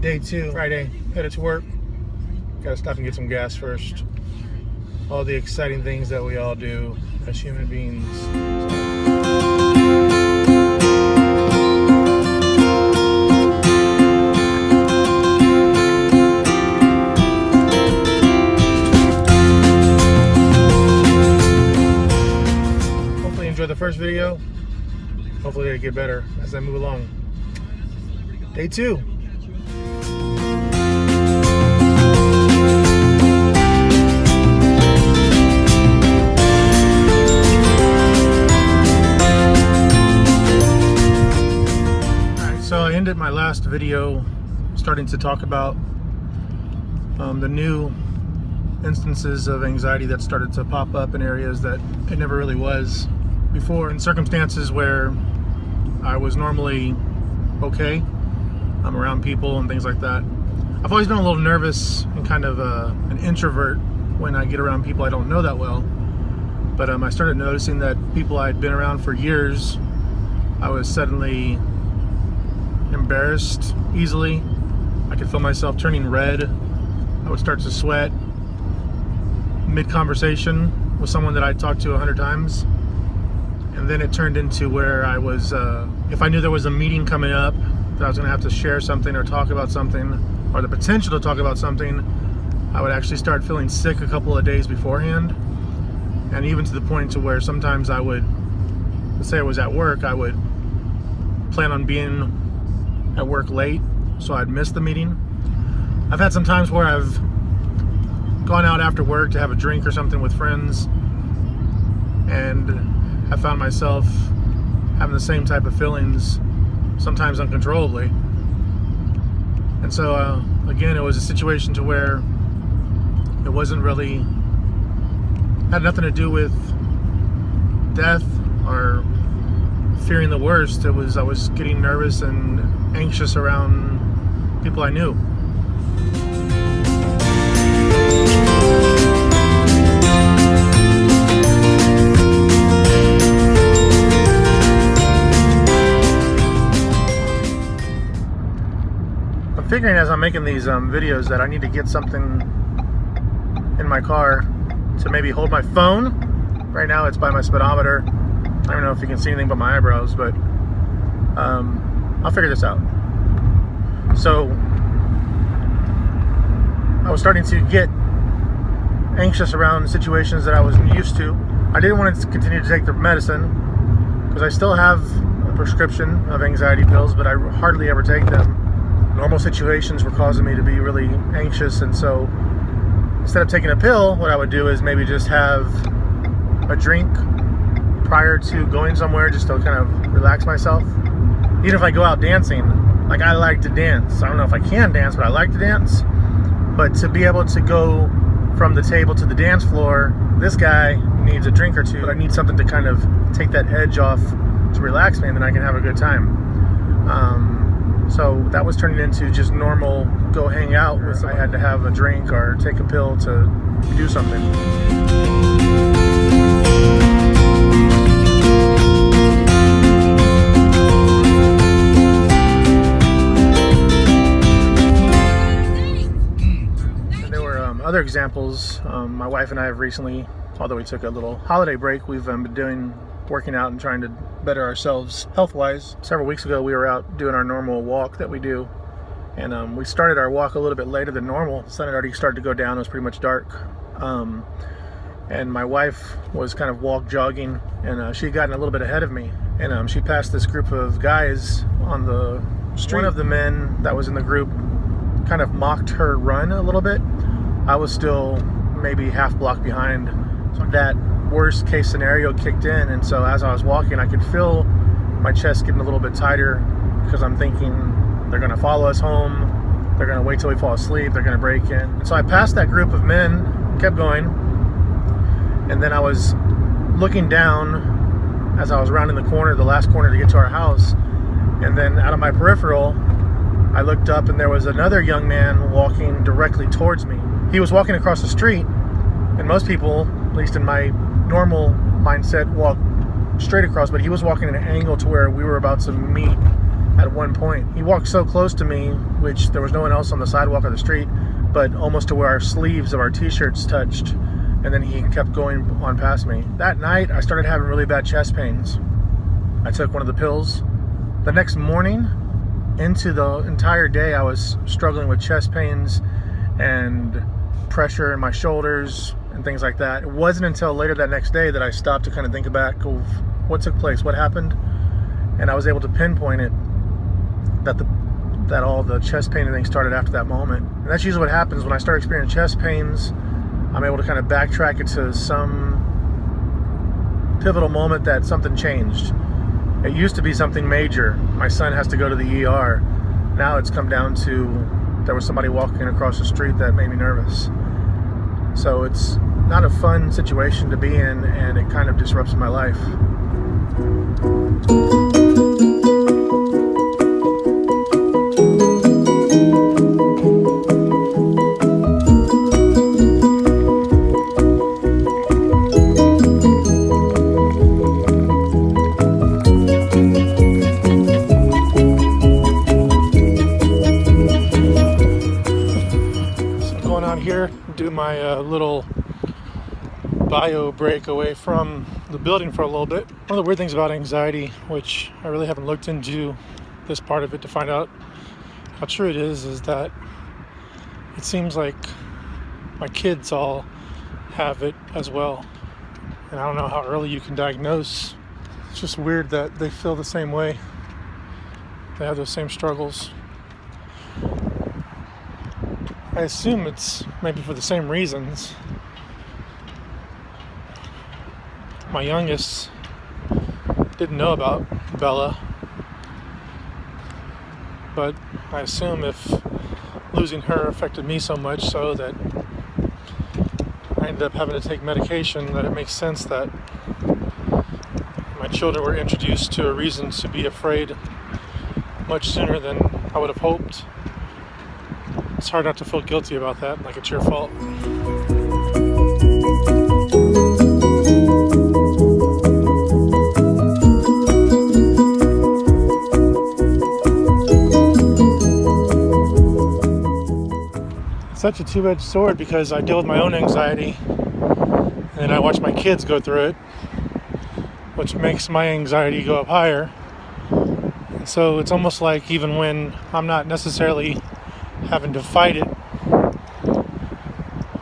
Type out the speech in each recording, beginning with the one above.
Day 2, Friday, headed to work. Gotta stop and get some gas first. All the exciting things that we all do as human beings. Hopefully you enjoyed the first video. Hopefully they get better as I move along. Day 2. So I ended my last video starting to talk about the new instances of anxiety that started to pop up in areas that it never really was before, in circumstances where I was normally okay. I'm around people and things like that. I've always been a little nervous and kind of an introvert when I get around people I don't know that well. But I started noticing that people I'd been around for years, I was suddenly embarrassed easily. I could feel myself turning red. I would start to sweat mid-conversation with someone that I'd talked to 100 times. And then it turned into where I was, if I knew there was a meeting coming up, that I was going to have to share something or talk about something, or the potential to talk about something, I would actually start feeling sick a couple of days beforehand. And even to the point to where sometimes I would, let's say I was at work, I would plan on being at work late, so I'd miss the meeting. I've had some times where I've gone out after work to have a drink or something with friends, and I found myself having the same type of feelings, sometimes uncontrollably. And so again, it was a situation to where it wasn't really, had nothing to do with death or fearing the worst. It was, I was getting nervous and anxious around people I knew. I'm figuring as I'm making these videos that I need to get something in my car to maybe hold my phone. Right now it's by my speedometer. I don't know if you can see anything but my eyebrows, but I'll figure this out. So I was starting to get anxious around situations that I wasn't used to. I didn't want to continue to take the medicine because I still have a prescription of anxiety pills, but I hardly ever take them. Normal situations were causing me to be really anxious, and so instead of taking a pill, what I would do is maybe just have a drink prior to going somewhere, just to kind of relax myself. Even if I go out dancing, like I like to dance. I don't know if I can dance, but I like to dance. But to be able to go from the table to the dance floor, this guy needs a drink or two. But I need something to kind of take that edge off to relax me, and then I can have a good time. So that was turning into just normal go hang out with, I had to have a drink or take a pill to do something. Other examples, my wife and I have recently, although we took a little holiday break, we've been working out and trying to better ourselves health-wise. Several weeks ago we were out doing our normal walk that we do, and we started our walk a little bit later than normal. The sun had already started to go down, it was pretty much dark, and my wife was kind of jogging, and she had gotten a little bit ahead of me, and she passed this group of guys on the street. One of the men that was in the group kind of mocked her run a little bit. I was still maybe half block behind. So that worst case scenario kicked in, and so as I was walking, I could feel my chest getting a little bit tighter because I'm thinking they're gonna follow us home, they're gonna wait till we fall asleep, they're gonna break in. And so I passed that group of men, kept going, and then I was looking down as I was rounding the corner, the last corner to get to our house, and then out of my peripheral, I looked up and there was another young man walking directly towards me. He was walking across the street, and most people, at least in my normal mindset, walk straight across, but he was walking at an angle to where we were about to meet at one point. He walked so close to me, which there was no one else on the sidewalk or the street, but almost to where our sleeves of our t-shirts touched, and then he kept going on past me. That night, I started having really bad chest pains. I took one of the pills. The next morning, into the entire day, I was struggling with chest pains and pressure in my shoulders and things like that. It wasn't until later that next day that I stopped to kind of think back of what took place, what happened, and I was able to pinpoint it, that all the chest pain and things started after that moment. And that's usually what happens when I start experiencing chest pains. I'm able to kind of backtrack it to some pivotal moment that something changed. It used to be something major. My son has to go to the ER. Now it's come down to there was somebody walking across the street that made me nervous. So it's not a fun situation to be in, and it kind of disrupts my life. Here, do my little bio break away from the building for a little bit. One of the weird things about anxiety, which I really haven't looked into this part of it to find out how true it is that it seems like my kids all have it as well. And I don't know how early you can diagnose. It's just weird that they feel the same way. They have those same struggles. I assume it's maybe for the same reasons. My youngest didn't know about Bella, but I assume if losing her affected me so much so that I ended up having to take medication, that it makes sense that my children were introduced to a reason to be afraid much sooner than I would have hoped. It's hard not to feel guilty about that, like it's your fault. It's such a two-edged sword because I deal with my own anxiety and then I watch my kids go through it, which makes my anxiety go up higher. And so it's almost like even when I'm not necessarily having to fight it,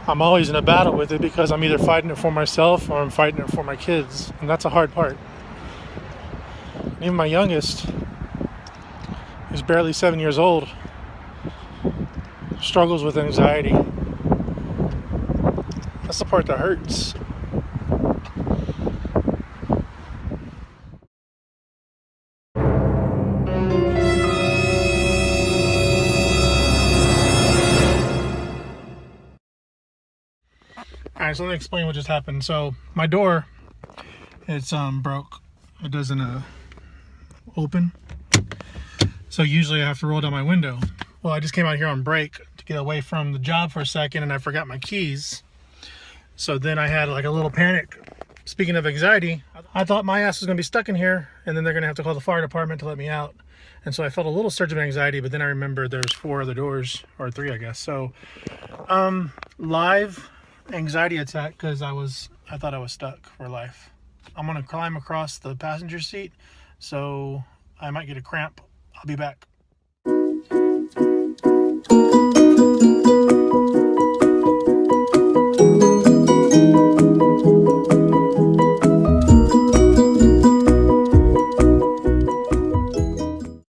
I'm always in a battle with it because I'm either fighting it for myself or I'm fighting it for my kids, and that's a hard part. Even my youngest, who's barely 7 years old, struggles with anxiety. That's the part that hurts. Alright, so let me explain what just happened. So my door, it's broke. It doesn't open. So usually I have to roll down my window. Well, I just came out here on break to get away from the job for a second, and I forgot my keys. So then I had like a little panic. Speaking of anxiety, I thought my ass was gonna be stuck in here, and then they're gonna have to call the fire department to let me out. And so I felt a little surge of anxiety, but then I remembered there's 4 other doors, or 3, I guess. So live anxiety attack because I thought I was stuck for life. I'm gonna climb across the passenger seat, so I might get a cramp. I'll be back.